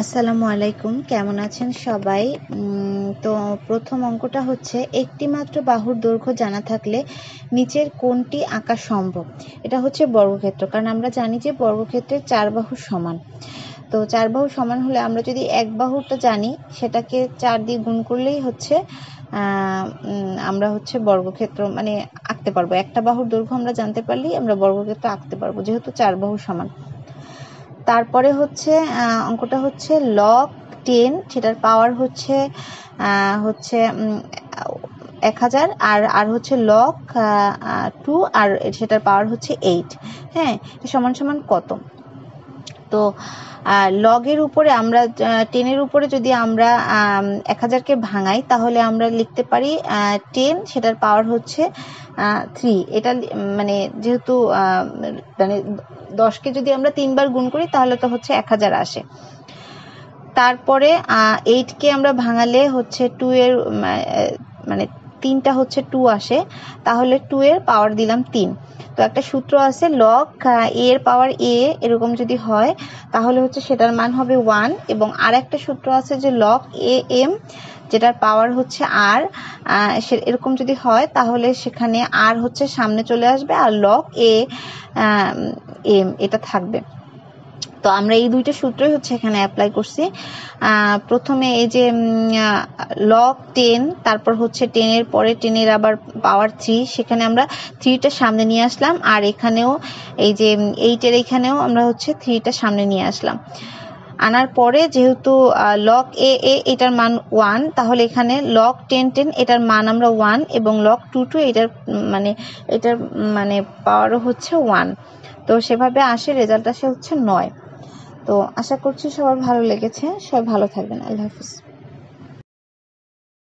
আসসালামু আলাইকুম, কেমন আছেন সবাই? তো প্রথম অঙ্কটা হচ্ছে একটি মাত্র বাহুর দৈর্ঘ্য জানা থাকলে নিচের কোনটি আঁকা সম্ভব। এটা হচ্ছে বর্গক্ষেত্র, কারণ আমরা জানি যে বর্গক্ষেত্রের 4 বাহু সমান। তো 4 বাহু সমান হলে আমরা যদি এক বাহুটা জানি সেটাকে 4 দিয়ে গুণ করলেই হচ্ছে আমরা হচ্ছে বর্গক্ষেত্র মানে আঁকতে পারবো। একটা বাহুর দৈর্ঘ্য আমরা জানতে পারলেই আমরা বর্গক্ষেত্র আঁকতে পারবো, যেহেতু 4 বাহু সমান। তারপরে হচ্ছে অঙ্কটা হচ্ছে লগ 10, সেটার পাওয়ার হচ্ছে 1000, আর হচ্ছে লগ 2, আর সেটার পাওয়ার হচ্ছে 8। হ্যাঁ, সমান সমান কত? তো লগের উপরে আমরা 10-এর উপরে যদি আমরা 1000কে ভাঙাই তাহলে আমরা লিখতে পারি 10, সেটার পাওয়ার হচ্ছে 3। এটা মানে যেহেতু মানে 10কে যদি আমরা 3 বার গুণ করি তাহলে তো হচ্ছে 1000 আসে। তারপরে 8কে আমরা ভাঙালে হচ্ছে 2 এর মানে 3টা হচ্ছে 2 আসে, তাহলে 2 এর পাওয়ার দিলাম 3। তো একটা সূত্র আছে লগ এর পাওয়ার এ, এরকম যদি হয় তাহলে হচ্ছে সেটার মান হবে 1, এবং আর একটা সূত্র আছে যে লগ এ এম, যেটার পাওয়ার হচ্ছে আর, এরকম যদি হয় তাহলে সেখানে আর হচ্ছে সামনে চলে আসবে আর লগ এ এম এটা থাকবে। তো আমরা এই দুইটা সূত্রই হচ্ছে এখানে অ্যাপ্লাই করছি। প্রথমে এই যে লগ 10, তারপর হচ্ছে 10 এর পরে 10 এর আবার পাওয়ার 3, সেখানে আমরা 3টা সামনে নিয়ে আসলাম, আর এখানেও এই যে 8 এর এখানেও আমরা হচ্ছে 3টা সামনে নিয়ে আসলাম। আনার পরে যেহেতু লগ এ এটার মান 1, তাহলে এখানে লগ 10 এটার মান আমরা 1, এবং লগ 2 এটার মানে পাওয়ারও হচ্ছে 1। তো সেভাবে আসে, রেজাল্ট আসে হচ্ছে 9। তো আশা করছি সবার ভালো লেগেছে, সবাই ভালো থাকবেন। আল্লাহ হাফিজ।